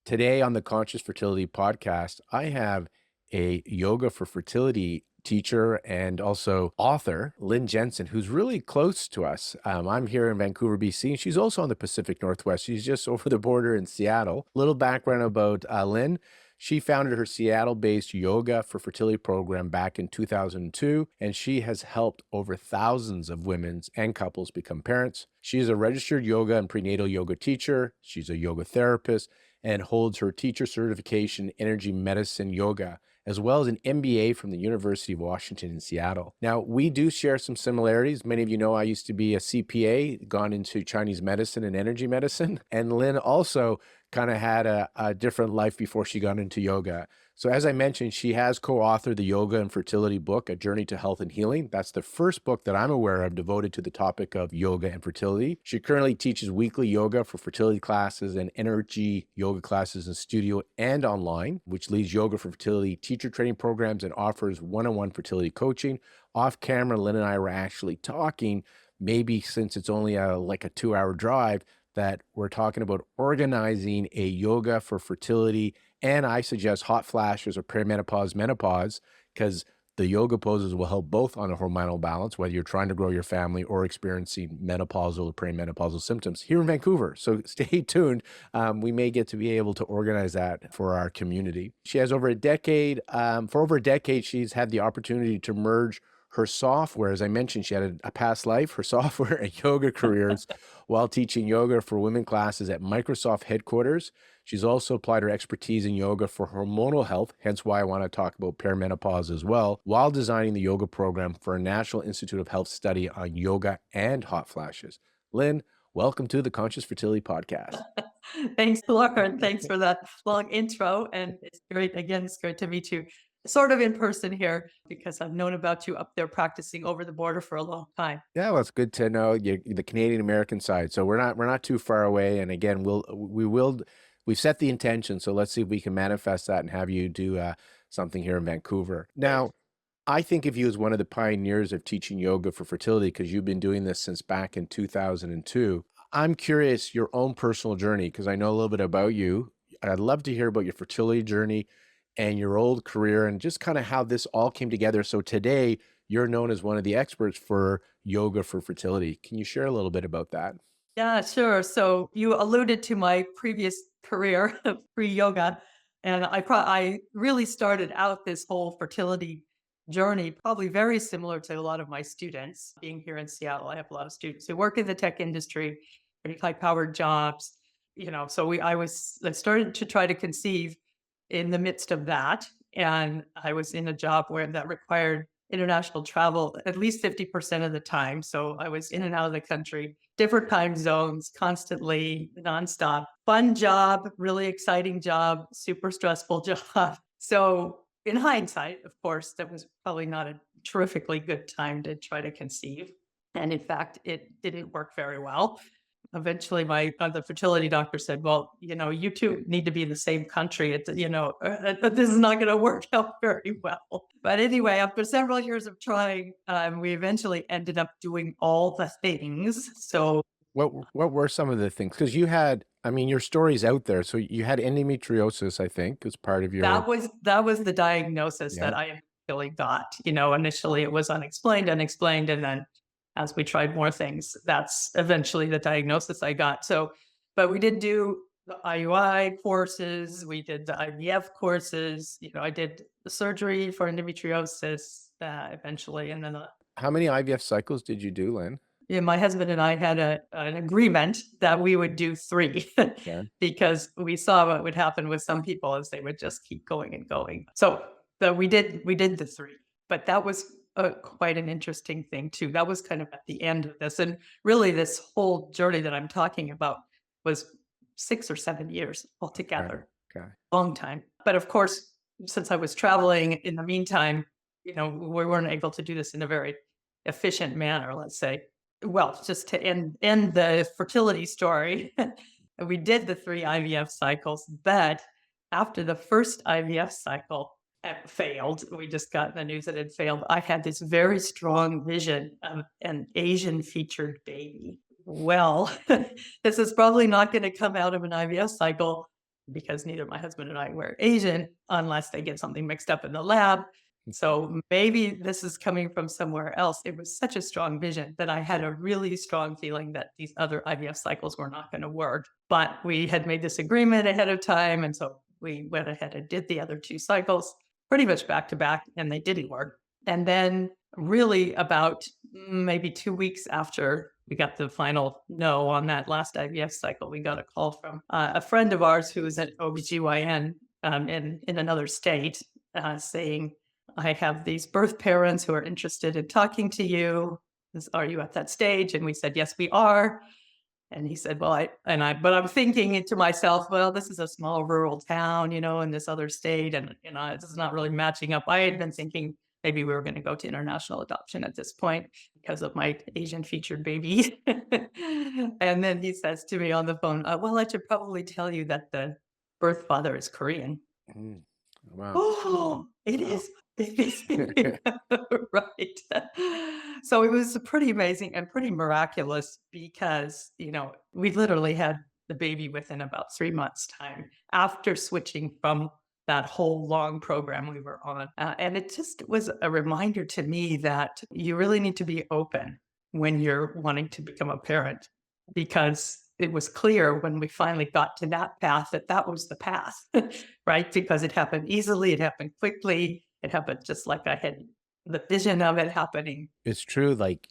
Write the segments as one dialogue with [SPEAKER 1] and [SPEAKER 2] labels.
[SPEAKER 1] Today on the Conscious Fertility Podcast, I have a yoga for fertility teacher and also author, Lynn Jensen, who's really close to us. I'm here in Vancouver, BC, and she's also on the Pacific Northwest. She's just over the border in Seattle. Little background about Lynn. She founded her Seattle-based yoga for fertility program back in 2002, and she has helped over thousands of women and couples become parents. She is a registered yoga and prenatal yoga teacher. She's a yoga therapist and holds her teacher certification in energy medicine yoga, as well as an MBA from the University of Washington in Seattle. Now, we do share some similarities. Many of you know I used to be a CPA, gone into Chinese medicine and energy medicine, and Lynn also kind of had a different life before she got into yoga. So as I mentioned, she has co-authored the Yoga and Fertility book, A Journey to Health and Healing. That's the first book that I'm aware of devoted to the topic of yoga and fertility. She currently teaches weekly yoga for fertility classes and energy yoga classes in studio and online, which leads yoga for fertility teacher training programs and offers one-on-one fertility coaching. Off camera, Lynn and I were actually talking, maybe since it's only like a 2-hour drive, that we're talking about organizing a yoga for fertility. And I suggest hot flashes or perimenopause, menopause, because the yoga poses will help both on a hormonal balance, whether you're trying to grow your family or experiencing menopausal or perimenopausal symptoms here in Vancouver. So stay tuned. We may get to be able to organize that for our community. She has over a decade, she's had the opportunity to merge her software. As I mentioned, she had a past life, her software and yoga careers while teaching yoga for women classes at Microsoft headquarters. She's also applied her expertise in yoga for hormonal health, hence why I want to talk about perimenopause as well, while designing the yoga program for a National Institute of Health study on yoga and hot flashes. Lynn, welcome to the Conscious Fertility Podcast.
[SPEAKER 2] Thanks, Lauren. Thanks for that long intro. And it's great. Again, it's great to meet you sort of in person here because I've known about you up there practicing over the border for a long time.
[SPEAKER 1] Yeah, well, it's good to know you, the Canadian American side. So we're not too far away. And again, we've set the intention. So let's see if we can manifest that and have you do something here in Vancouver. Now, I think of you as one of the pioneers of teaching yoga for fertility because you've been doing this since back in 2002. I'm curious your own personal journey because I know a little bit about you. I'd love to hear about your fertility journey and your old career and just kind of how this all came together. So today you're known as one of the experts for yoga for fertility. Can you share a little bit about that?
[SPEAKER 2] Yeah, sure. So you alluded to my previous career, pre-yoga, and I really started out this whole fertility journey probably very similar to a lot of my students. Being here in Seattle, I have a lot of students who work in the tech industry, pretty high-powered jobs. So I started to try to conceive in the midst of that, and I was in a job where that required international travel at least 50% of the time. So I was in and out of the country, different time zones, constantly, nonstop. Fun job, really exciting job, super stressful job. So in hindsight, of course, that was probably not a terrifically good time to try to conceive. And in fact, it didn't work very well. Eventually, the fertility doctor said, well, you two need to be in the same country. This is not going to work out very well. But anyway, after several years of trying, we eventually ended up doing all the things. So
[SPEAKER 1] What were some of the things? Because your story's out there. So you had endometriosis, I think, as part of your,
[SPEAKER 2] that was the diagnosis
[SPEAKER 1] yeah.
[SPEAKER 2] that I initially got. Initially it was unexplained, and then as we tried more things, that's eventually the diagnosis I got. So, but we did do the IUI courses, we did the IVF courses, I did the surgery for endometriosis eventually. And then
[SPEAKER 1] How many IVF cycles did you do, Lynn?
[SPEAKER 2] my husband and I had an agreement that we would do 3
[SPEAKER 1] Yeah.
[SPEAKER 2] because we saw what would happen with some people as they would just keep going and going. So we did the 3, but that was quite an interesting thing too. That was kind of at the end of this. And really this whole journey that I'm talking about was 6 or 7 years altogether.
[SPEAKER 1] Okay.
[SPEAKER 2] Long time. But of course, since I was traveling in the meantime, we weren't able to do this in a very efficient manner, let's say. Well, just to end the fertility story, we did the 3 IVF cycles, but after the first IVF cycle, failed. We just got the news that it failed. I had this very strong vision of an Asian featured baby. Well, this is probably not going to come out of an IVF cycle. because neither my husband and I were Asian unless they get something mixed up in the lab. So maybe this is coming from somewhere else. It was such a strong vision that I had a really strong feeling that these other IVF cycles were not going to work. But we had made this agreement ahead of time. And so we went ahead and did the other 2 cycles pretty much back to back, and they didn't work. And then, really, about maybe 2 weeks after we got the final no on that last IVF cycle, we got a call from a friend of ours who is an OBGYN in another state saying, I have these birth parents who are interested in talking to you. Are you at that stage? And we said, yes, we are. And he said, but I'm thinking to myself, well, this is a small rural town, in this other state. And, this is not really matching up. I had been thinking maybe we were going to go to international adoption at this point because of my Asian featured baby. And then he says to me on the phone, well, I should probably tell you that the birth father is Korean.
[SPEAKER 1] Mm. Wow.
[SPEAKER 2] Oh, it is. It is. Right. So it was pretty amazing and pretty miraculous because, we literally had the baby within about 3 months' time after switching from that whole long program we were on. And it just was a reminder to me that you really need to be open when you're wanting to become a parent, because it was clear when we finally got to that path that was the path, right? Because it happened easily, it happened quickly, it happened just like I had the vision of it happening.
[SPEAKER 1] It's true. Like,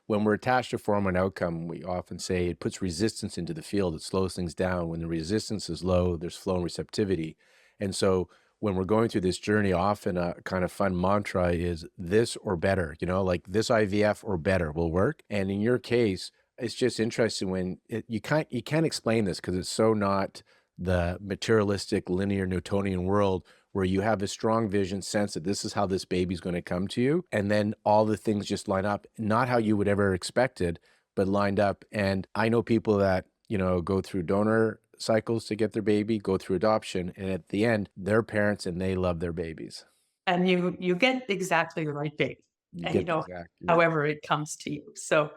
[SPEAKER 1] when we're attached to form and outcome, we often say it puts resistance into the field. It slows things down. When the resistance is low, there's flow and receptivity. And so when we're going through this journey, often a kind of fun mantra is this or better, like this IVF or better will work. And in your case, it's just interesting when you can't explain this because it's so not the materialistic linear Newtonian world where you have a strong vision sense that this is how this baby's going to come to you. And then all the things just line up, not how you would ever expected, but lined up. And I know people that, go through donor cycles to get their baby, go through adoption, and at the end, they're parents and they love their babies.
[SPEAKER 2] And you get exactly the right baby.
[SPEAKER 1] You
[SPEAKER 2] And,
[SPEAKER 1] get the exact,
[SPEAKER 2] however it comes to you. So,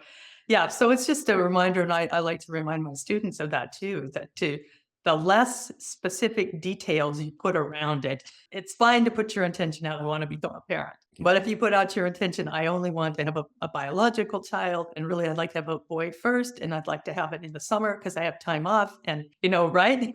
[SPEAKER 2] yeah, so it's just a reminder, and I like to remind my students of that too, that the less specific details you put around it, it's fine to put your intention out, I want to become a parent. But if you put out your intention, I only want to have a biological child, and really I'd like to have a boy first, and I'd like to have it in the summer because I have time off, and, right?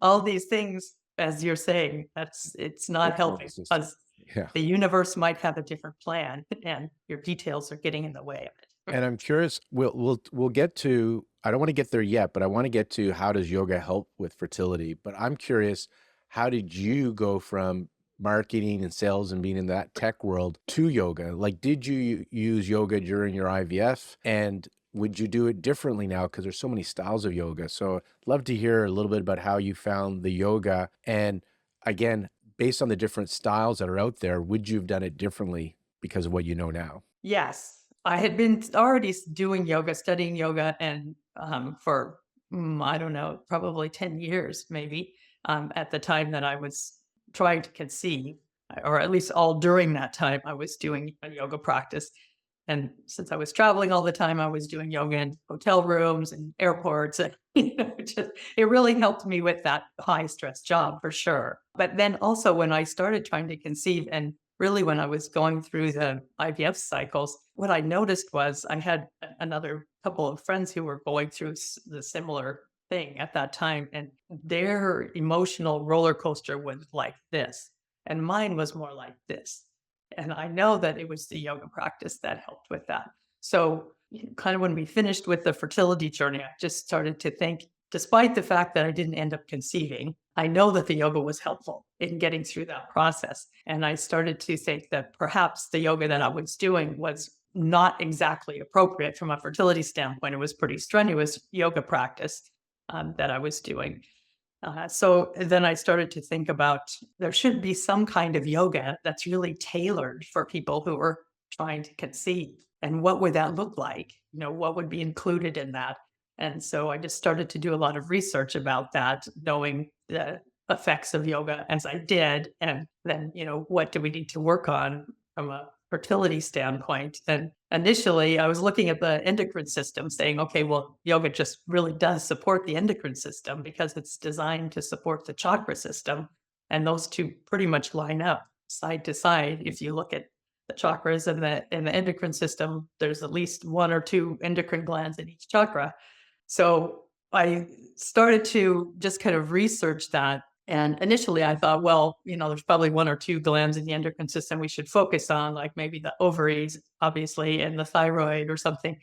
[SPEAKER 2] All these things, as you're saying, it's not helping because
[SPEAKER 1] yeah.
[SPEAKER 2] the universe might have a different plan and your details are getting in the way of it.
[SPEAKER 1] And I'm curious, we'll get to, I don't want to get there yet, but I want to get to how does yoga help with fertility? But I'm curious, how did you go from marketing and sales and being in that tech world to yoga? Like, did you use yoga during your IVF? And would you do it differently now? Because there's so many styles of yoga. So I'd love to hear a little bit about how you found the yoga. And again, based on the different styles that are out there, would you have done it differently because of what you know now?
[SPEAKER 2] Yes. I had been already doing yoga, studying yoga, and for, I don't know, probably 10 years, maybe, at the time that I was trying to conceive, or at least all during that time, I was doing a yoga practice. And since I was traveling all the time, I was doing yoga in hotel rooms and airports. And, it really helped me with that high stress job for sure. But then also when I started trying to conceive, and really when I was going through the IVF cycles, what I noticed was I had another couple of friends who were going through the similar thing at that time, and their emotional roller coaster was like this, and mine was more like this. And I know that it was the yoga practice that helped with that. So kind of when we finished with the fertility journey, I just started to think, despite the fact that I didn't end up conceiving, I know that the yoga was helpful in getting through that process. And I started to think that perhaps the yoga that I was doing was not exactly appropriate from a fertility standpoint. It was pretty strenuous yoga practice that I was doing. So then I started to think about there should be some kind of yoga that's really tailored for people who are trying to conceive. And what would that look like? What would be included in that? And so I just started to do a lot of research about that, knowing the effects of yoga as I did. And then, what do we need to work on from a fertility standpoint. And initially, I was looking at the endocrine system saying, okay, well, yoga just really does support the endocrine system because it's designed to support the chakra system. And those two pretty much line up side to side. If you look at the chakras and the endocrine system, there's at least one or two endocrine glands in each chakra. So I started to just kind of research that. And initially I thought, well, there's probably one or two glands in the endocrine system we should focus on, like maybe the ovaries, obviously, and the thyroid or something.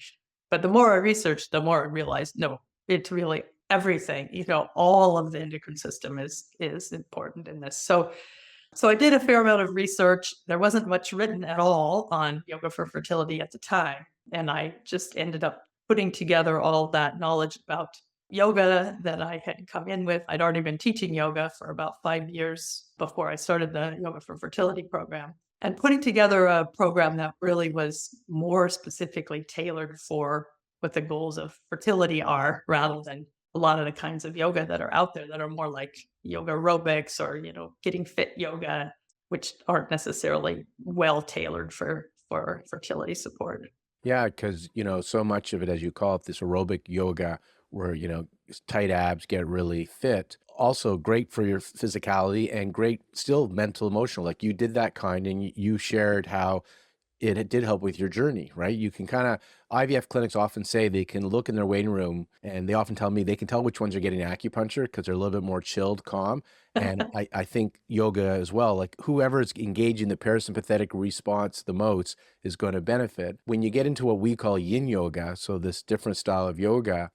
[SPEAKER 2] But the more I researched, the more I realized, no, it's really everything. All of the endocrine system is important in this. So I did a fair amount of research. There wasn't much written at all on yoga for fertility at the time. And I just ended up putting together all that knowledge about yoga that I had come in with. I'd already been teaching yoga for about 5 years before I started the Yoga for Fertility program, and putting together a program that really was more specifically tailored for what the goals of fertility are, rather than a lot of the kinds of yoga that are out there that are more like yoga aerobics or, getting fit yoga, which aren't necessarily well tailored for fertility support.
[SPEAKER 1] Yeah, because, so much of it, as you call it, this aerobic yoga where, tight abs get really fit. Also great for your physicality and great still mental, emotional. Like you did that kind and you shared how it did help with your journey, right? You can kind of, IVF clinics often say they can look in their waiting room and they often tell me they can tell which ones are getting acupuncture because they're a little bit more chilled, calm. And I think yoga as well, like whoever is engaging the parasympathetic response the most is going to benefit. When you get into what we call yin yoga, so this different style of yoga,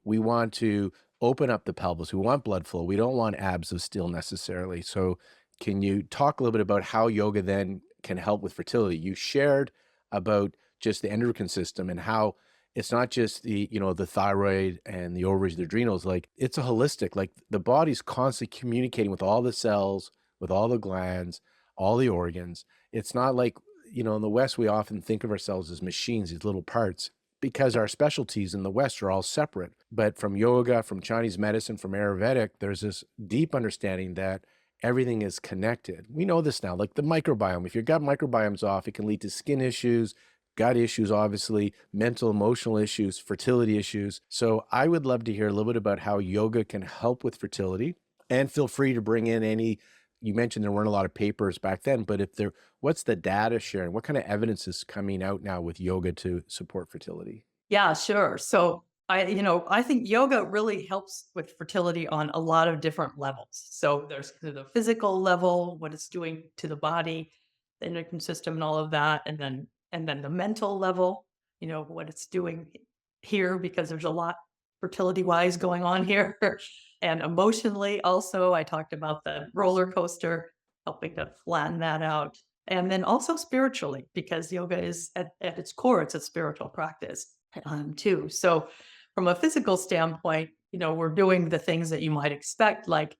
[SPEAKER 1] we want to open up the pelvis. We want blood flow. We don't want abs of steel necessarily. So can you talk a little bit about how yoga then can help with fertility? You shared about just the endocrine system and how it's not just the thyroid and the ovaries, the adrenals, like it's a holistic, like the body's constantly communicating with all the cells, with all the glands, all the organs. It's not like, in the West, we often think of ourselves as machines, these little parts, because our specialties in the West are all separate. But from yoga, from Chinese medicine, from Ayurvedic, there's this deep understanding that everything is connected. We know this now, like the microbiome. If your gut microbiome's off, it can lead to skin issues, gut issues, obviously, mental, emotional issues, fertility issues. So I would love to hear a little bit about how yoga can help with fertility, and feel free to bring in any, you mentioned there weren't a lot of papers back then, but what's the data sharing? What kind of evidence is coming out now with yoga to support fertility?
[SPEAKER 2] Yeah, sure. So I think yoga really helps with fertility on a lot of different levels. So there's the physical level, what it's doing to the body, the endocrine system, and all of that, and then the mental level, what it's doing here, because there's a lot fertility wise going on here, and emotionally also. I talked about the roller coaster, helping to flatten that out. And then also spiritually, because yoga is at its core, it's a spiritual practice too. So from a physical standpoint, we're doing the things that you might expect, like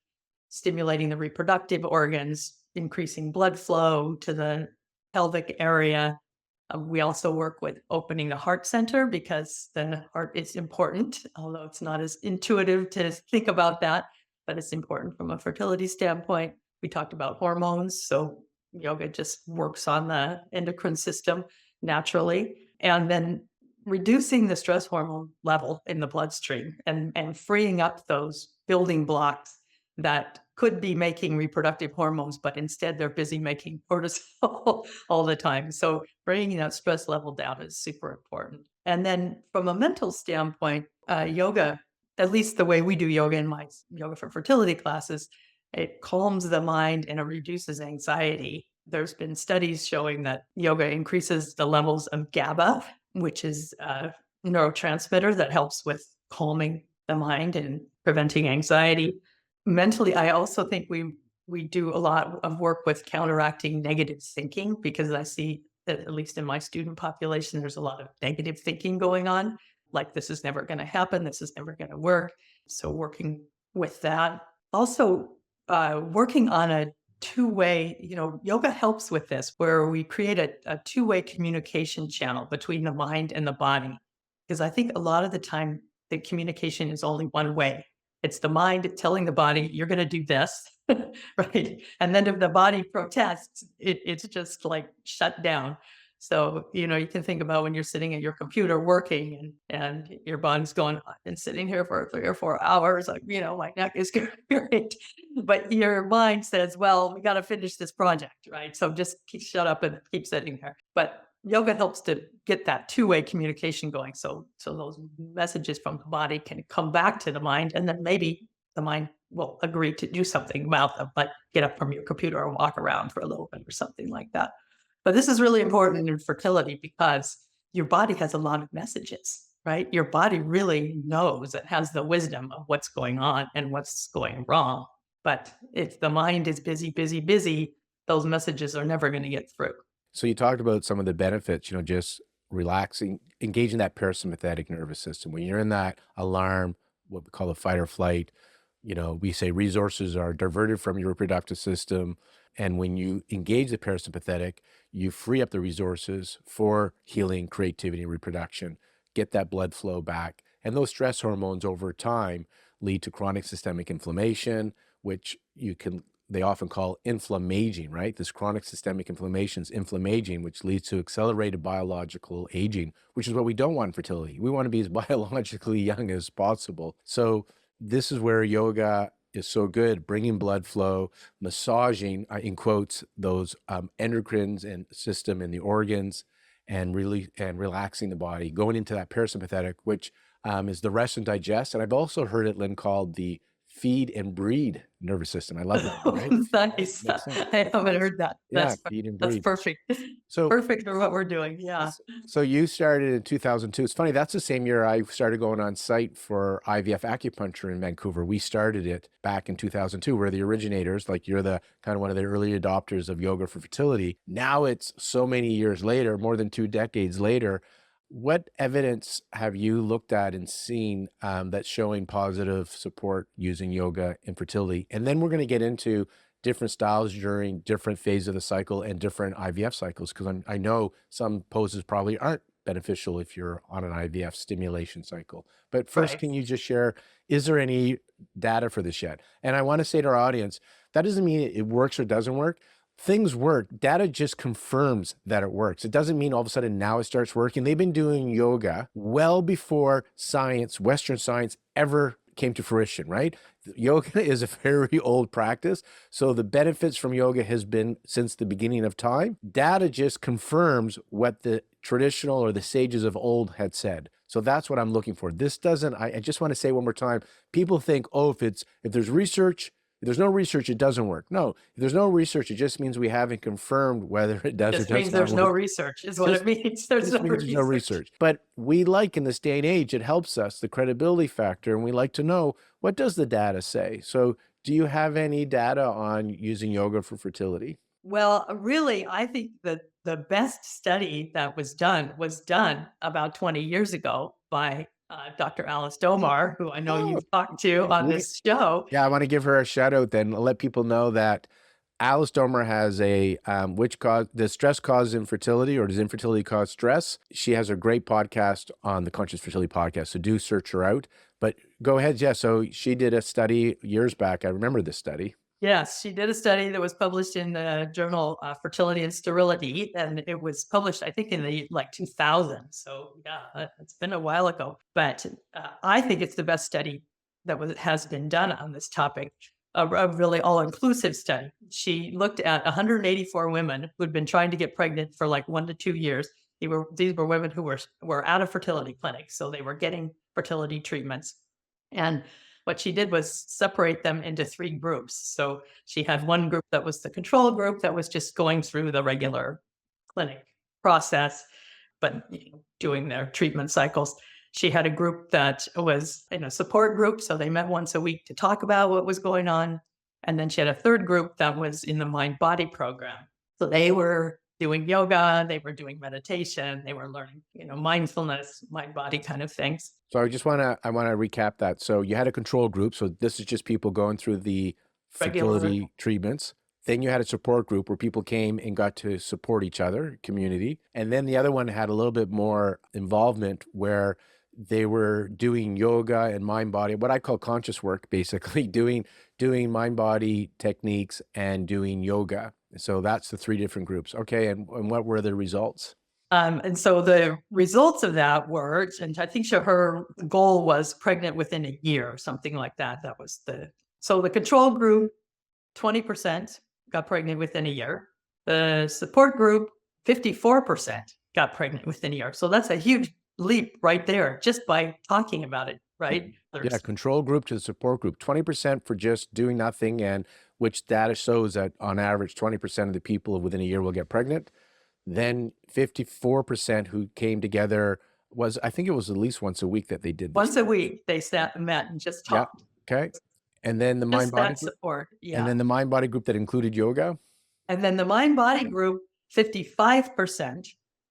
[SPEAKER 2] stimulating the reproductive organs, increasing blood flow to the pelvic area. We also work with opening the heart center because the heart is important, although it's not as intuitive to think about that, but it's important from a fertility standpoint. We talked about hormones. So yoga just works on the endocrine system naturally. And then reducing the stress hormone level in the bloodstream and freeing up those building blocks that could be making reproductive hormones, but instead they're busy making cortisol all the time. So bringing that stress level down is super important. And then from a mental standpoint, yoga, at least the way we do yoga in my yoga for fertility classes, it calms the mind and it reduces anxiety. There's been studies showing that yoga increases the levels of GABA, which is a neurotransmitter that helps with calming the mind and preventing anxiety. Mentally, I also think we do a lot of work with counteracting negative thinking, because I see that, at least in my student population, there's a lot of negative thinking going on, like this is never going to happen, this is never going to work. So working with that. Also, working on a two-way, yoga helps with this, where we create a two-way communication channel between the mind and the body. Because I think a lot of the time, the communication is only one way. It's the mind telling the body, you're going to do this. right? And then if the body protests, it's just like shut down. So, you can think about when you're sitting at your computer working and your body's going, I've been sitting here for 3 or 4 hours, like, my neck is great. But your mind says, well, we got to finish this project, right? So just shut up and keep sitting there. But yoga helps to get that two-way communication going. So those messages from the body can come back to the mind, and then maybe the mind will agree to do something about them, like get up from your computer or walk around for a little bit or something like that. But this is really important in fertility because your body has a lot of messages, right? Your body really knows and has the wisdom of what's going on and what's going wrong. But if the mind is busy, busy, busy, those messages are never going to get through.
[SPEAKER 1] So you talked about some of the benefits, just relaxing, engaging that parasympathetic nervous system. When you're in that alarm, what we call the fight or flight, we say resources are diverted from your reproductive system. And when you engage the parasympathetic, you free up the resources for healing, creativity, and reproduction, get that blood flow back. And those stress hormones over time lead to chronic systemic inflammation, which they often call inflammaging, right? This chronic systemic inflammation is inflammaging, which leads to accelerated biological aging, which is what we don't want in fertility. We want to be as biologically young as possible. So this is where yoga is so good, bringing blood flow, massaging, in quotes, those endocrines and system in the organs, and relaxing the body, going into that parasympathetic, which is the rest and digest. And I've also heard it, Lynn, called the feed and breed nervous system. I love that, right?
[SPEAKER 2] Nice. I haven't heard that.
[SPEAKER 1] Yeah, feed and
[SPEAKER 2] That's
[SPEAKER 1] breed.
[SPEAKER 2] perfect.
[SPEAKER 1] So
[SPEAKER 2] Perfect for what we're doing. Yeah.
[SPEAKER 1] So you started in 2002. It's funny, that's the same year I started going on site for IVF acupuncture in Vancouver. We started it back in 2002. We're the originators, like you're the kind of one of the early adopters of yoga for fertility. Now it's so many years later, more than 2 decades later. What evidence have you looked at and seen that's showing positive support using yoga in fertility? And then we're going to get into different styles during different phases of the cycle and different IVF cycles, because I know some poses probably aren't beneficial if you're on an IVF stimulation cycle. But first,
[SPEAKER 2] Right.
[SPEAKER 1] can you just share, is there any data for this yet? And I want to say to our audience, that doesn't mean it works or doesn't work. Things work. Data just confirms that it works. It doesn't mean all of a sudden now it starts working. They've been doing yoga well before science, Western science, ever came to fruition, right? Yoga is a very old practice. So the benefits from yoga has been since the beginning of time. Data just confirms what the traditional or the sages of old had said. So that's what I'm looking for. This doesn't, I just want to say one more time, people think, oh, if there's research, if there's no research, it doesn't work. No, if there's no research, it just means we haven't confirmed whether it does or
[SPEAKER 2] Just
[SPEAKER 1] does
[SPEAKER 2] means
[SPEAKER 1] not
[SPEAKER 2] there's no
[SPEAKER 1] work.
[SPEAKER 2] research is what it means. There's no
[SPEAKER 1] There's no research. But we like, in this day and age, it helps us, the credibility factor, and we like to know, what does the data say? So do you have any data on using yoga for fertility?
[SPEAKER 2] Well, really, I think that the best study that was done about 20 years ago by Dr. Alice Domar, who I know
[SPEAKER 1] Oh,
[SPEAKER 2] you've talked to on
[SPEAKER 1] great.
[SPEAKER 2] this show.
[SPEAKER 1] Yeah, I want to give her a shout out then. Let people know that Alice Domer has a does stress cause infertility, or does infertility cause stress? She has a great podcast on the Conscious Fertility Podcast, so do search her out. But go ahead, Jess. So she did a study years back. I remember this study.
[SPEAKER 2] Yes, she did a study that was published in the journal Fertility and Sterility, and it was published, I think, in the 2000s. So yeah, it's been a while ago. But I think it's the best study that has been done on this topic, a really all-inclusive study. She looked at 184 women who'd been trying to get pregnant for 1 to 2 years. These were women who were out of fertility clinics, so they were getting fertility treatments. And what she did was separate them into 3 groups. So she had one group that was the control group that was just going through the regular clinic process, but doing their treatment cycles. She had a group that was in a support group, so they met once a week to talk about what was going on. And then she had a third group that was in the mind body program. So they were doing yoga, they were doing meditation, they were learning, mindfulness, mind body kind of things.
[SPEAKER 1] So I want to recap that. So you had a control group. So this is just people going through the fertility treatments. Then you had a support group where people came and got to support each other, community. And then the other one had a little bit more involvement, where they were doing yoga and mind body, what I call conscious work, basically doing mind body techniques and doing yoga. So that's the three different groups. Okay, and what were the results?
[SPEAKER 2] And so the results of that were, and I think her goal was pregnant within a year or something like that. That was so the control group, 20% got pregnant within a year. The support group, 54% got pregnant within a year. So that's a huge leap right there, just by talking about it, right?
[SPEAKER 1] Yeah, control group to the support group, 20% for just doing nothing, and which data shows that on average, 20% of the people within a year will get pregnant. Then 54% who came together was, I think it was at least once a week that they did this.
[SPEAKER 2] Once a week, they sat and met and just
[SPEAKER 1] Yeah.
[SPEAKER 2] talked.
[SPEAKER 1] Okay. And then the mind
[SPEAKER 2] Just
[SPEAKER 1] body
[SPEAKER 2] that
[SPEAKER 1] group,
[SPEAKER 2] support.
[SPEAKER 1] and
[SPEAKER 2] Yeah.
[SPEAKER 1] then the mind body group that included yoga.
[SPEAKER 2] And then the mind body group, 55%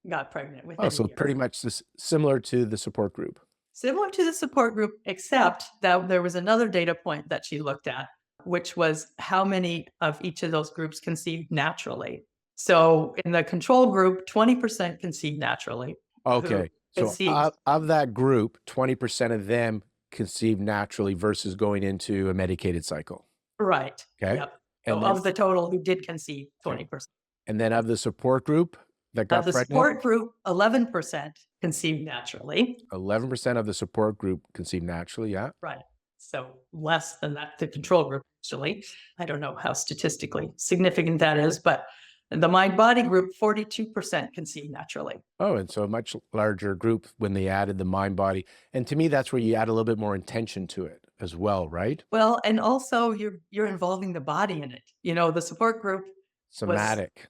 [SPEAKER 2] got pregnant within
[SPEAKER 1] Oh,
[SPEAKER 2] a
[SPEAKER 1] so
[SPEAKER 2] year.
[SPEAKER 1] pretty much similar to the support group.
[SPEAKER 2] Similar to the support group, except that there was another data point that she looked at, which was how many of each of those groups conceived naturally. So in the control group, 20% conceived naturally.
[SPEAKER 1] Okay. So
[SPEAKER 2] Conceived.
[SPEAKER 1] of that group, 20% of them conceived naturally versus going into a medicated cycle.
[SPEAKER 2] Right.
[SPEAKER 1] Okay.
[SPEAKER 2] Yep.
[SPEAKER 1] And
[SPEAKER 2] So of the total who did conceive, 20%.
[SPEAKER 1] And then of the support group that got
[SPEAKER 2] The
[SPEAKER 1] pregnant,
[SPEAKER 2] support group, 11% conceived naturally.
[SPEAKER 1] 11% of the support group conceived naturally. Yeah.
[SPEAKER 2] Right. So less than that, the control group, actually. I don't know how statistically significant that is, but the mind body group, 42% conceived naturally.
[SPEAKER 1] Oh, and so a much larger group when they added the mind body. And to me, that's where you add a little bit more intention to it as well, right?
[SPEAKER 2] Well, and also you're involving the body in it. The support group
[SPEAKER 1] Somatic,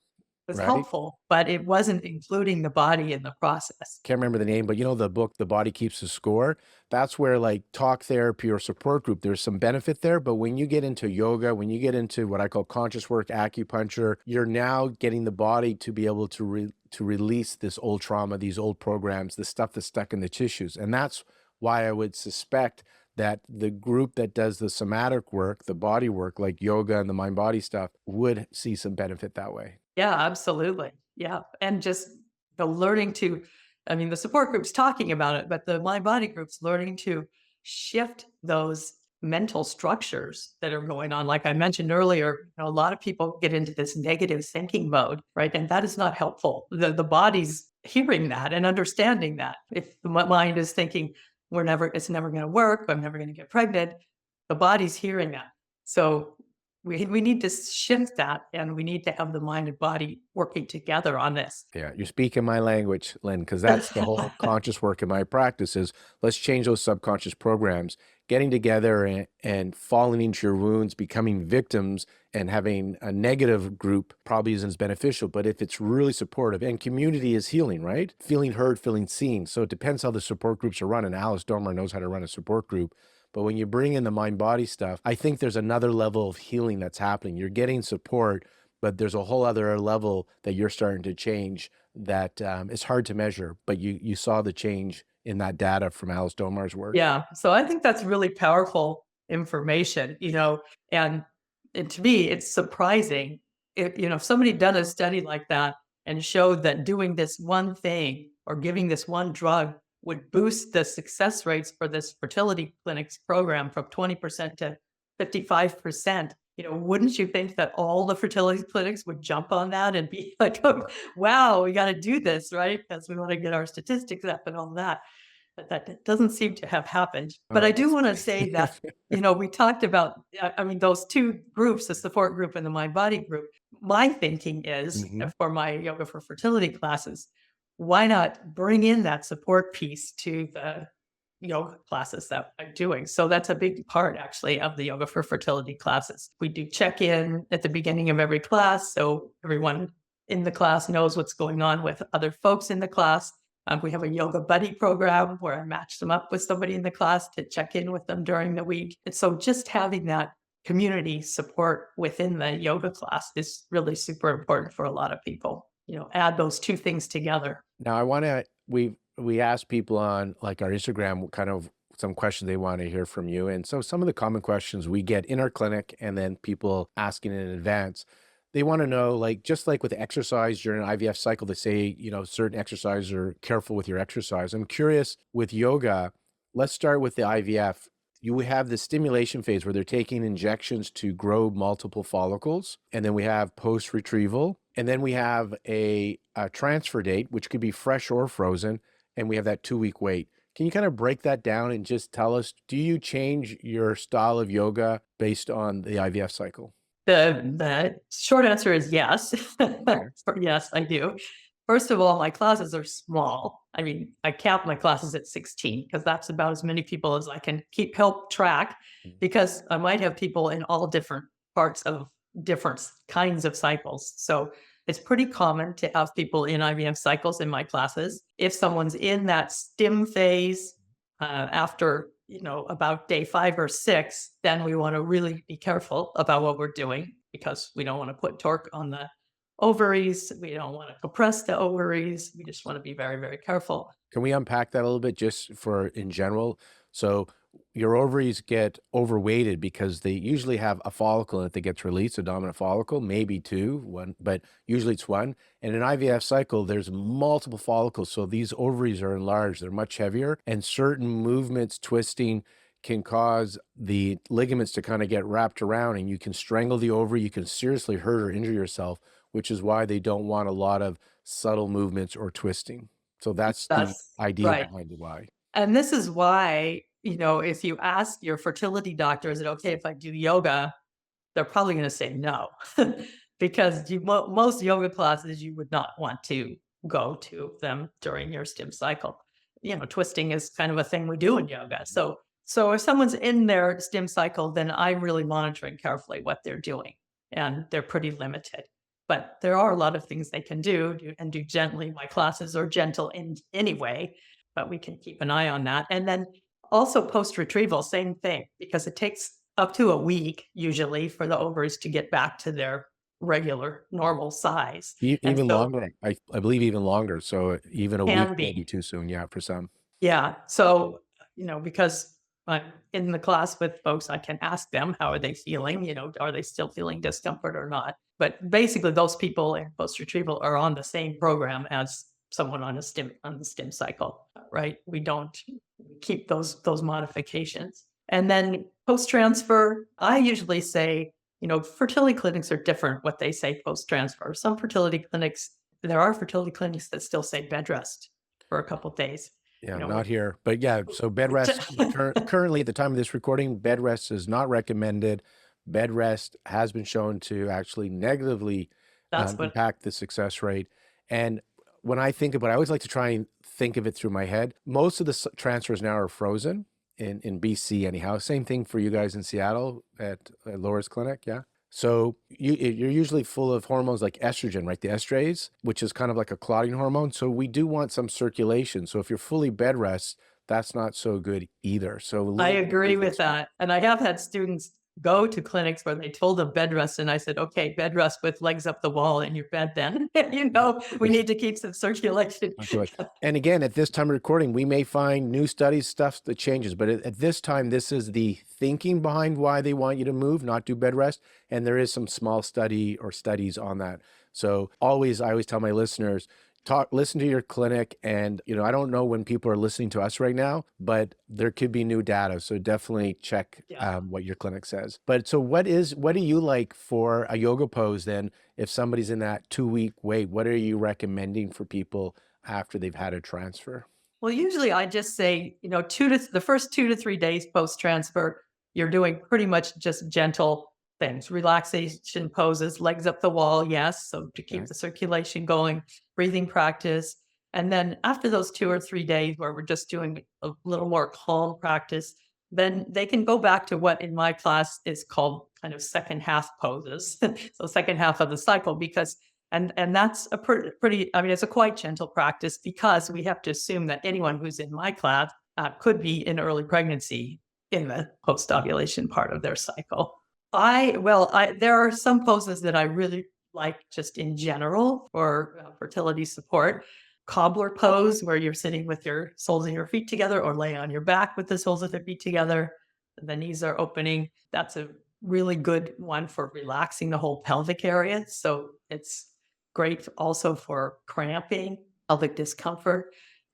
[SPEAKER 2] was
[SPEAKER 1] right?
[SPEAKER 2] helpful, but it wasn't including the body in the process.
[SPEAKER 1] Can't remember the name, but the book, The Body Keeps the Score. That's where like talk therapy or support group, there's some benefit there. But when you get into yoga, when you get into what I call conscious work, acupuncture, you're now getting the body to be able to release this old trauma, these old programs, the stuff that's stuck in the tissues. And that's why I would suspect that the group that does the somatic work, the body work, like yoga and the mind body stuff, would see some benefit that way.
[SPEAKER 2] Yeah, absolutely. Yeah. And just the learning to, the support group's talking about it, but the mind body group's learning to shift those mental structures that are going on. Like I mentioned earlier, a lot of people get into this negative thinking mode, right? And that is not helpful. The body's hearing that and understanding that. If the mind is thinking, it's never going to work, I'm never going to get pregnant, the body's hearing that. So we need to shift that, and we need to have the mind and body working together on this.
[SPEAKER 1] Yeah, you're speaking my language, Lynn, because that's the whole conscious work in my practice is let's change those subconscious programs, getting together and falling into your wounds, becoming victims, and having a negative group probably isn't as beneficial. But if it's really supportive, and community is healing, right? Feeling heard, feeling seen. So it depends how the support groups are run, and Alice Dormer knows how to run a support group. But when you bring in the mind-body stuff, I think there's another level of healing that's happening. You're getting support, but there's a whole other level that you're starting to change that is hard to measure. But you saw the change in that data from Alice Domar's work.
[SPEAKER 2] Yeah. So I think that's really powerful information, and to me, it's surprising if somebody done a study like that and showed that doing this one thing or giving this one drug would boost the success rates for this fertility clinics program from 20% to 55%. Wouldn't you think that all the fertility clinics would jump on that and be like, oh, wow, we got to do this, right? Because we want to get our statistics up and all that. But that doesn't seem to have happened. But I do want to say that, we talked about, those two groups, the support group and the mind body group. My thinking is for my yoga for fertility classes, why not bring in that support piece to the yoga classes that I'm doing? So that's a big part actually of the yoga for fertility classes. We do check in at the beginning of every class. So everyone in the class knows what's going on with other folks in the class. We have a yoga buddy program where I match them up with somebody in the class to check in with them during the week. And so just having that community support within the yoga class is really super important for a lot of people. Add those two things together.
[SPEAKER 1] Now we asked people on like our Instagram what kind of some questions they want to hear from you. And so some of the common questions we get in our clinic and then people asking in advance, they want to know, like, just like with exercise during an IVF cycle, they say, certain exercises are careful with your exercise. I'm curious with yoga, let's start with the IVF. You have the stimulation phase where they're taking injections to grow multiple follicles. And then we have post retrieval. And then we have a transfer date, which could be fresh or frozen. And we have that 2-week wait. Can you kind of break that down and just tell us, do you change your style of yoga based on the IVF cycle?
[SPEAKER 2] The short answer is yes.
[SPEAKER 1] Okay.
[SPEAKER 2] Yes, I do. First of all, my classes are small. I mean, I cap my classes at 16 because that's about as many people as I can help track, because I might have people in all different parts of different kinds of cycles. So it's pretty common to have people in IVF cycles in my classes. If someone's in that stim phase after about day 5 or 6, then we want to really be careful about what we're doing, because we don't want to put torque on the ovaries. We don't want to compress the ovaries. We just want to be very, very careful.
[SPEAKER 1] Can we unpack that a little bit just for in general? So your ovaries get overweighted because they usually have a follicle in it that gets released, a dominant follicle, maybe two, one, but usually it's one. And in IVF cycle, there's multiple follicles. So these ovaries are enlarged, they're much heavier, and certain movements, twisting, can cause the ligaments to kind of get wrapped around, and you can strangle the ovary. You can seriously hurt or injure yourself, which is why they don't want a lot of subtle movements or twisting. So that's the
[SPEAKER 2] That's
[SPEAKER 1] idea
[SPEAKER 2] right.
[SPEAKER 1] behind why.
[SPEAKER 2] And this is why, if you ask your fertility doctor, is it okay if I do yoga? They're probably going to say no, because most yoga classes, you would not want to go to them during your stim cycle. Twisting is kind of a thing we do in yoga. So if someone's in their stim cycle, then I'm really monitoring carefully what they're doing, and they're pretty limited. But there are a lot of things they can do and do gently. My classes are gentle in anyway, but we can keep an eye on that. And then also post retrieval, same thing, because it takes up to a week usually for the ovaries to get back to their regular normal size. And
[SPEAKER 1] Even
[SPEAKER 2] so
[SPEAKER 1] longer. I believe even longer. So even a week
[SPEAKER 2] can
[SPEAKER 1] may be
[SPEAKER 2] be.
[SPEAKER 1] too soon. Yeah, for some.
[SPEAKER 2] Yeah. So, because I'm in the class with folks, I can ask them, how are they feeling? Are they still feeling discomfort or not? But basically, those people in post retrieval are on the same program as someone on the stim cycle, right? We don't keep those modifications. And then post transfer, I usually say, fertility clinics are different what they say post transfer. There are fertility clinics that still say bed rest for a couple of days.
[SPEAKER 1] Yeah,
[SPEAKER 2] You
[SPEAKER 1] not
[SPEAKER 2] know,
[SPEAKER 1] here. But yeah, so bed rest, currently at the time of this recording, bed rest is not recommended. Bed rest has been shown to actually negatively
[SPEAKER 2] that's what
[SPEAKER 1] impact the success rate. And when I think about it, I always like to try and think of it through my head. Most of the transfers now are frozen in BC anyhow. Same thing for you guys in Seattle at Laura's clinic. Yeah. So you're usually full of hormones like estrogen, right? The estrase, which is kind of like a clotting hormone. So we do want some circulation. So if you're fully bed rest, that's not so good either. So a
[SPEAKER 2] I
[SPEAKER 1] little bit of
[SPEAKER 2] agree with
[SPEAKER 1] movement.
[SPEAKER 2] that. And I have had students go to clinics where they told them bed rest. And I said, okay, bed rest with legs up the wall in your bed then. We need to keep some circulation.
[SPEAKER 1] Not too much. And again, at this time of recording, we may find new studies, stuff that changes. But at this time, this is the thinking behind why they want you to move, not do bed rest. And there is some small study or studies on that. So I always tell my listeners, listen to your clinic. And, I don't know when people are listening to us right now, but there could be new data. So definitely check
[SPEAKER 2] Yeah.
[SPEAKER 1] what your clinic says. But so what do you like for a yoga pose then? If somebody's in that 2-week wait, what are you recommending for people after they've had a transfer?
[SPEAKER 2] Well, usually I just say, the first 2 to 3 days post transfer, you're doing pretty much just gentle things, relaxation poses, legs up the wall. Yes. So to keep
[SPEAKER 1] Okay.
[SPEAKER 2] the circulation going, breathing practice. And then after those 2 or 3 days where we're just doing a little more calm practice, then they can go back to what in my class is called kind of second half poses. So second half of the cycle, because and that's a pretty, I mean, it's a quite gentle practice, because we have to assume that anyone who's in my class could be in early pregnancy in the post-ovulation part of their cycle. There are some poses that I really like just in general for fertility support. Cobbler pose, where you're sitting with your soles of your feet together, or lay on your back with the soles of the feet together. The knees are opening. That's a really good one for relaxing the whole pelvic area. So it's great also for cramping, pelvic discomfort.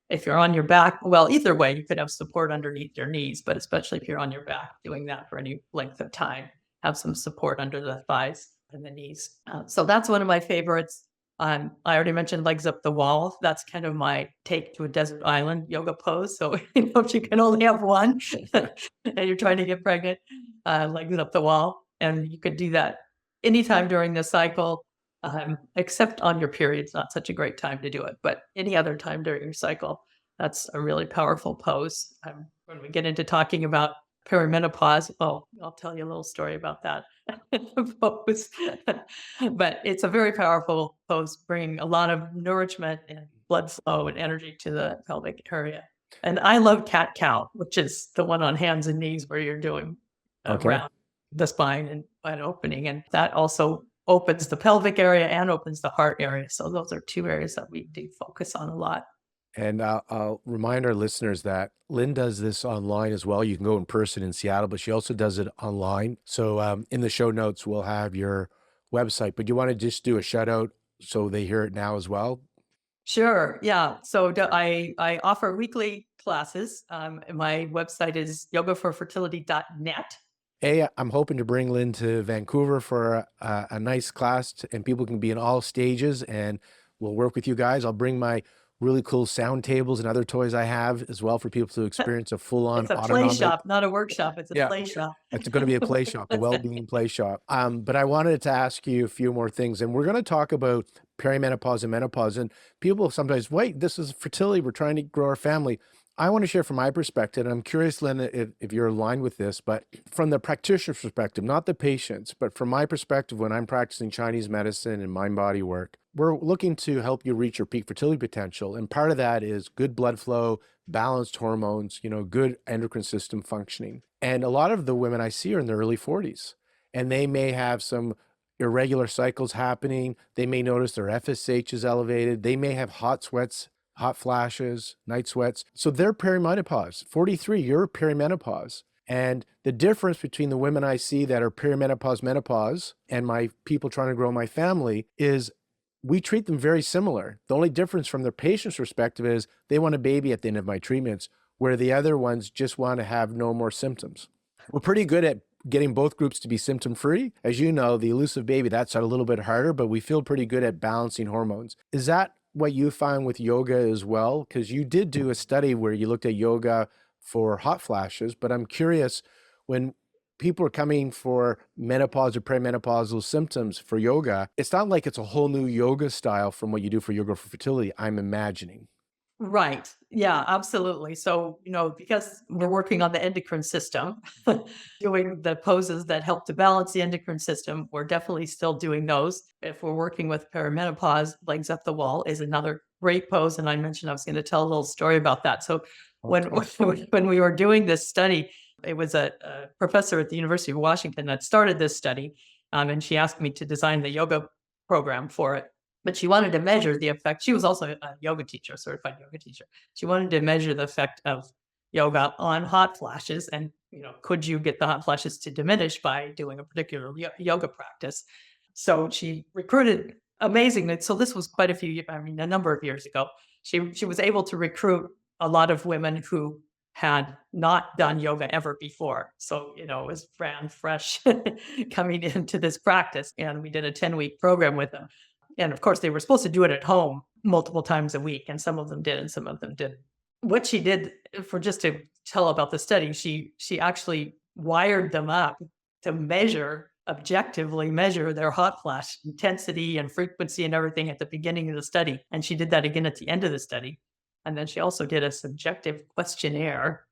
[SPEAKER 2] If you're on your back, well, either way, you could have support underneath your knees, but especially if you're on your back doing that for any length of time, have some support under the thighs and the knees. So that's one of my favorites. I already mentioned legs up the wall. That's kind of my take to a desert island yoga pose. So if you can only have one and you're trying to get pregnant, legs up the wall. And you could do that anytime during the cycle, except on your period. It's not such a great time to do it, but any other time during your cycle, that's a really powerful pose. When we get into talking about perimenopause, I'll tell you a little story about that pose. But it's a very powerful pose, bringing a lot of nourishment and blood flow and energy to the pelvic area. And I love cat cow, which is the one on hands and knees where you're doing around the spine and an opening. And that also opens the pelvic area and opens the heart area. So those are two areas that we do focus on a lot.
[SPEAKER 1] And I'll remind our listeners that Lynn does this online as well. You can go in person in Seattle, but she also does it online. So in the show notes, we'll have your website. But you want to just do a shout out so they hear it now as well?
[SPEAKER 2] Sure. Yeah. So I offer weekly classes. My website is yogaforfertility.net.
[SPEAKER 1] Hey, I'm hoping to bring Lynn to Vancouver for a nice class, and people can be in all stages, and we'll work with you guys. I'll bring my really cool sound tables and other toys I have as well for people to experience a full-on
[SPEAKER 2] It's a
[SPEAKER 1] autonomic
[SPEAKER 2] play shop, not a workshop. It's a play shop.
[SPEAKER 1] It's going to be a play shop, a well-being play shop. But I wanted to ask you a few more things, and we're going to talk about perimenopause and menopause. And people sometimes, wait, this is fertility. We're trying to grow our family. I want to share from my perspective, and I'm curious, Lynn, if you're aligned with this, but from the practitioner's perspective, not the patient's, but from my perspective, when I'm practicing Chinese medicine and mind-body work, we're looking to help you reach your peak fertility potential. And part of that is good blood flow, balanced hormones, good endocrine system functioning. And a lot of the women I see are in their early 40s, and they may have some irregular cycles happening. They may notice their FSH is elevated. They may have hot sweats, hot flashes, night sweats. So they're perimenopause. 43, you're perimenopause. And the difference between the women I see that are perimenopause, menopause, and my people trying to grow my family is we treat them very similar. The only difference from their patient's perspective is they want a baby at the end of my treatments, where the other ones just want to have no more symptoms. We're pretty good at getting both groups to be symptom-free. As you know, the elusive baby, that's a little bit harder, but we feel pretty good at balancing hormones. Is that what you find with yoga as well? Because you did do a study where you looked at yoga for hot flashes, but I'm curious, when people are coming for menopause or perimenopausal symptoms for yoga, it's not like it's a whole new yoga style from what you do for yoga for fertility, I'm imagining.
[SPEAKER 2] Right. Yeah, absolutely. So, because we're working on the endocrine system, doing the poses that help to balance the endocrine system, we're definitely still doing those. If we're working with perimenopause, legs up the wall is another great pose. And I mentioned I was going to tell a little story about that. So when we were doing this study, it was a professor at the University of Washington that started this study. And she asked me to design the yoga program for it. But she wanted to measure the effect. She was also a yoga teacher, a certified yoga teacher. She wanted to measure the effect of yoga on hot flashes. And, could you get the hot flashes to diminish by doing a particular yoga practice? So she recruited amazingly. So this was quite a number of years ago. She was able to recruit a lot of women who had not done yoga ever before. So, it was brand fresh coming into this practice. And we did a 10-week program with them. And of course, they were supposed to do it at home multiple times a week, and some of them did and some of them didn't. What she did, for just to tell about the study, she actually wired them up to objectively measure their hot flash intensity and frequency and everything at the beginning of the study. And she did that again at the end of the study. And then she also did a subjective questionnaire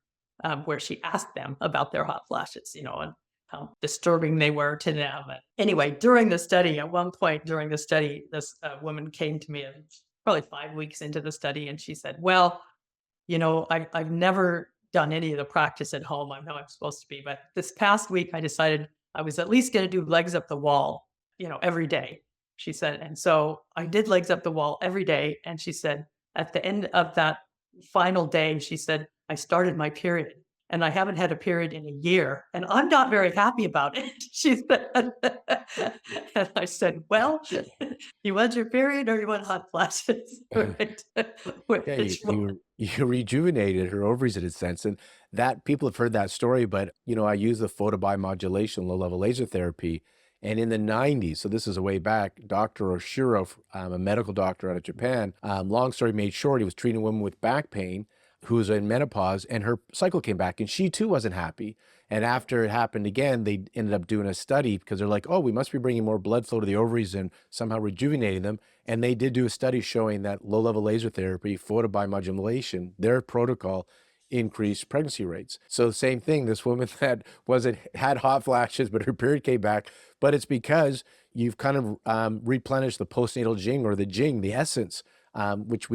[SPEAKER 2] where she asked them about their hot flashes, and how disturbing they were to them. Anyway, during the study, at one point during the study, this woman came to me probably 5 weeks into the study, and she said, well, I've never done any of the practice at home. I know I'm supposed to be, but this past week I decided I was at least going to do legs up the wall, every day, she said. And so I did legs up the wall every day. And she said, at the end of that final day, she said, I started my period. and I haven't had a period in a year, and I'm not very happy about it." She said. And I said, "Well, you want your period or you want hot flashes?" Right?
[SPEAKER 1] Yeah,
[SPEAKER 2] Which one?
[SPEAKER 1] you rejuvenated her ovaries in a sense, and that people have heard that story, but, I use the photobiomodulation, low-level laser therapy, and in the '90s, so this is a way back, Dr. Oshiro, a medical doctor out of Japan, long story made short, he was treating a woman with back pain who was in menopause, and her cycle came back, and she too wasn't happy. And after it happened again, they ended up doing a study because they're like, oh, we must be bringing more blood flow to the ovaries and somehow rejuvenating them. And they did do a study showing that low-level laser therapy, photobiomodulation, their protocol increased pregnancy rates. So the same thing, this woman that had hot flashes, but her period came back, but it's because you've kind of replenished the postnatal jing or the jing, the essence, which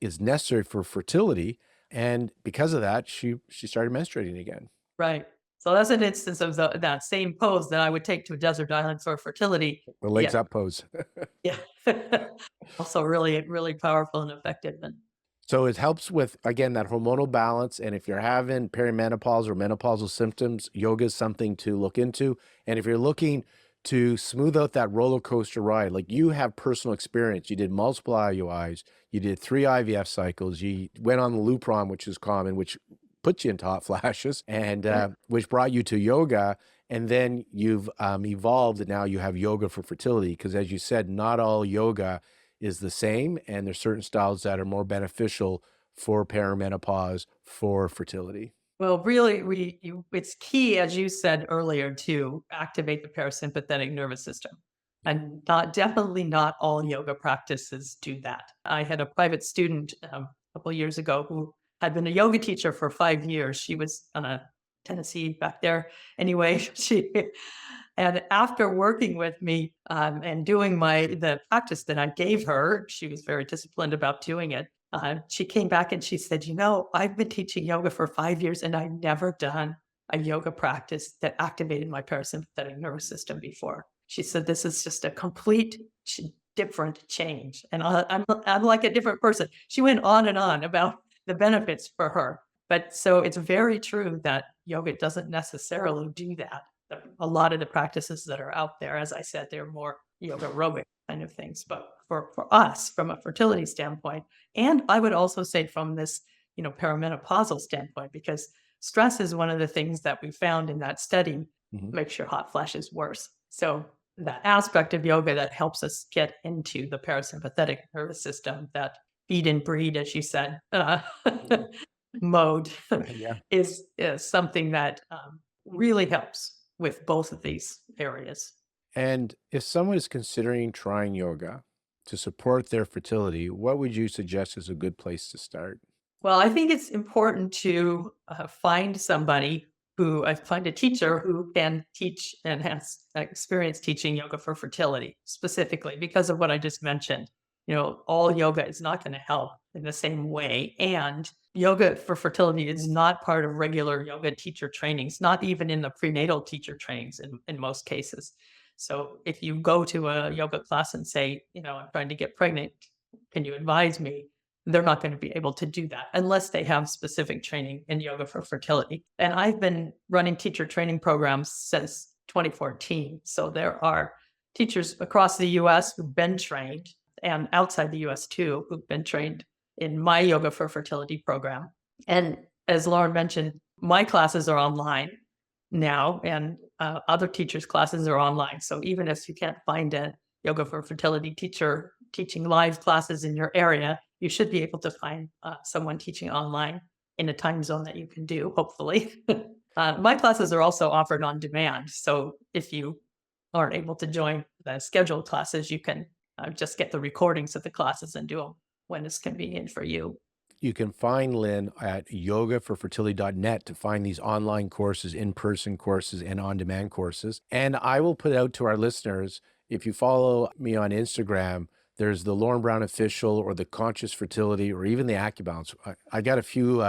[SPEAKER 1] is necessary for fertility. And because of that, she started menstruating again.
[SPEAKER 2] Right. So that's an instance of that same pose that I would take to a desert island for fertility.
[SPEAKER 1] The legs
[SPEAKER 2] Yeah.
[SPEAKER 1] up pose.
[SPEAKER 2] Yeah. Also really, really powerful and effective. And
[SPEAKER 1] So it helps with, again, that hormonal balance. And if you're having perimenopause or menopausal symptoms, yoga is something to look into. And if you're looking to smooth out that roller coaster ride, like you have personal experience, you did multiple IUIs, you did 3 IVF cycles, you went on the Lupron, which is common, which puts you into hot flashes, and which brought you to yoga. And then you've evolved, and now you have yoga for fertility. Because as you said, not all yoga is the same, and there's certain styles that are more beneficial for perimenopause, for fertility.
[SPEAKER 2] well, really, it's key, as you said earlier, to activate the parasympathetic nervous system. And definitely not all yoga practices do that. I had a private student a couple years ago who had been a yoga teacher for 5 years. She was on a Tennessee back there. Anyway, and after working with me and doing the practice that I gave her, she was very disciplined about doing it. She came back and she said, I've been teaching yoga for 5 years and I've never done a yoga practice that activated my parasympathetic nervous system before. She said, this is just a complete different change. And I'm like a different person. She went on and on about the benefits for her. But so it's very true that yoga doesn't necessarily do that. A lot of the practices that are out there, as I said, they're more yoga aerobic kind of things. But for us, from a fertility standpoint, and I would also say from this, perimenopausal standpoint, because stress is one of the things that we found in that study makes your hot flashes worse. So that aspect of yoga that helps us get into the parasympathetic nervous system, that feed and breed, as you said, mode
[SPEAKER 1] Yeah.
[SPEAKER 2] is something that really helps with both of these areas.
[SPEAKER 1] And if someone is considering trying yoga to support their fertility, what would you suggest is a good place to start?
[SPEAKER 2] Well, I think it's important to find a teacher who can teach and has experience teaching yoga for fertility, specifically because of what I just mentioned. All yoga is not going to help in the same way. And yoga for fertility is not part of regular yoga teacher trainings, not even in the prenatal teacher trainings in most cases. So if you go to a yoga class and say, I'm trying to get pregnant, can you advise me? They're not going to be able to do that unless they have specific training in yoga for fertility. And I've been running teacher training programs since 2014. So there are teachers across the US who've been trained, and outside the US too, who've been trained in my yoga for fertility program. And as Lauren mentioned, my classes are online now, and other teachers' classes are online. So even if you can't find a yoga for fertility teacher teaching live classes in your area, you should be able to find someone teaching online in a time zone that you can do, hopefully. My classes are also offered on demand. So if you aren't able to join the scheduled classes, you can just get the recordings of the classes and do them when it's convenient for you.
[SPEAKER 1] You can find Lynn at yogaforfertility.net to find these online courses, in-person courses, and on-demand courses. And I will put out to our listeners, if you follow me on Instagram, there's the Lorne Brown Official or the Conscious Fertility or even the AccuBalance. I got a few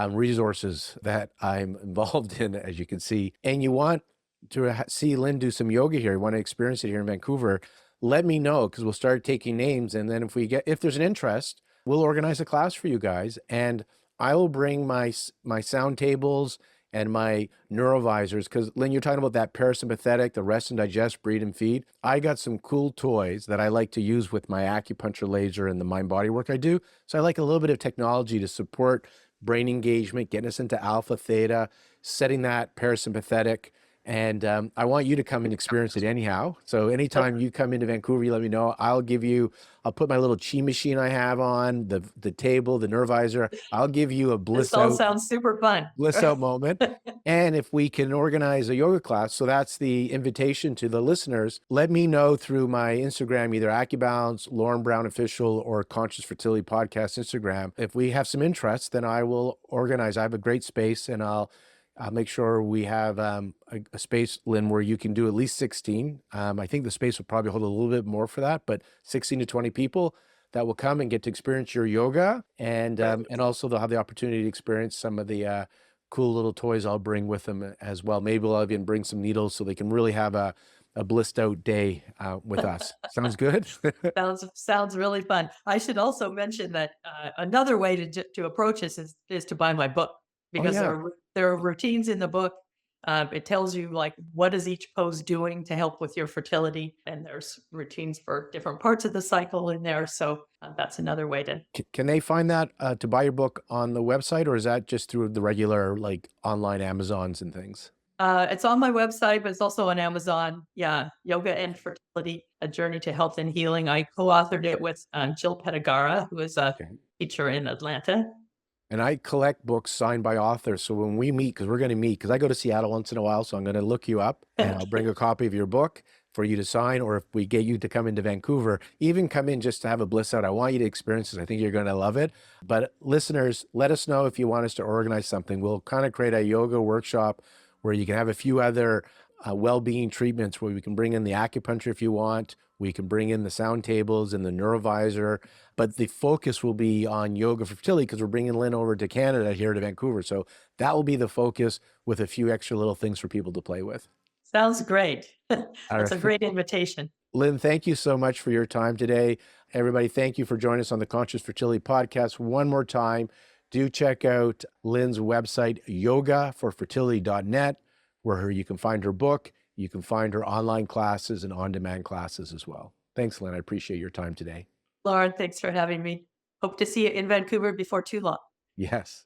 [SPEAKER 1] resources that I'm involved in, as you can see. And you want to see Lynn do some yoga here, you want to experience it here in Vancouver, let me know, because we'll start taking names. And then if there's an interest, we'll organize a class for you guys. And I will bring my sound tables and my neurovisors, because Lynn, you're talking about that parasympathetic, the rest and digest, breathe and feed. I got some cool toys that I like to use with my acupuncture laser and the mind body work I do. So I like a little bit of technology to support brain engagement, getting us into alpha, theta, setting that parasympathetic. And I want you to come and experience it anyhow. So anytime you come into Vancouver, you let me know. I'll put my little chi machine I have on, the table, the nervizer. I'll give you a
[SPEAKER 2] This all sounds super fun.
[SPEAKER 1] bliss out moment. And if we can organize a yoga class, so that's the invitation to the listeners, let me know through my Instagram, either AccuBalance, Lorne Brown Official, or Conscious Fertility Podcast Instagram. If we have some interest, then I will organize. I have a great space, and I'll make sure we have a space, Lynn, where you can do at least 16. I think the space will probably hold a little bit more for that, but 16 to 20 people that will come and get to experience your yoga. And also they'll have the opportunity to experience some of the cool little toys I'll bring with them as well. Maybe I'll even bring some needles so they can really have a blissed out day with us. Sounds good?
[SPEAKER 2] Sounds really fun. I should also mention that another way to approach this is to buy my book, because there are routines in the book. It tells you like what is each pose doing to help with your fertility, and there's routines for different parts of the cycle in there. So that's another way to.
[SPEAKER 1] Can they find that to buy your book on the website, or is that just through the regular like online Amazons and things?
[SPEAKER 2] It's on my website, but it's also on Amazon. Yeah, Yoga and Fertility: A Journey to Health and Healing. I co-authored it with Jill Pettigara, who is a teacher in Atlanta.
[SPEAKER 1] And I collect books signed by authors. So when we meet, because we're going to meet, because I go to Seattle once in a while, so I'm going to look you up and I'll bring a copy of your book for you to sign. Or if we get you to come into Vancouver, even come in just to have a bliss out. I want you to experience this. I think you're going to love it. But listeners, let us know if you want us to organize something. We'll kind of create a yoga workshop where you can have a few other well-being treatments, where we can bring in the acupuncture if you want. We can bring in the sound tables and the neurovisor, but the focus will be on yoga for fertility, because we're bringing Lynn over to Canada here to Vancouver. So that will be the focus, with a few extra little things for people to play with.
[SPEAKER 2] Sounds great. That's a great invitation.
[SPEAKER 1] Lynn, thank you so much for your time today. Everybody, thank you for joining us on the Conscious Fertility Podcast. One more time, do check out Lynn's website, yogaforfertility.net, where you can find her book. You can find her online classes and on-demand classes as well. Thanks, Lynn. I appreciate your time today.
[SPEAKER 2] Lauren, thanks for having me. Hope to see you in Vancouver before too long.
[SPEAKER 1] Yes.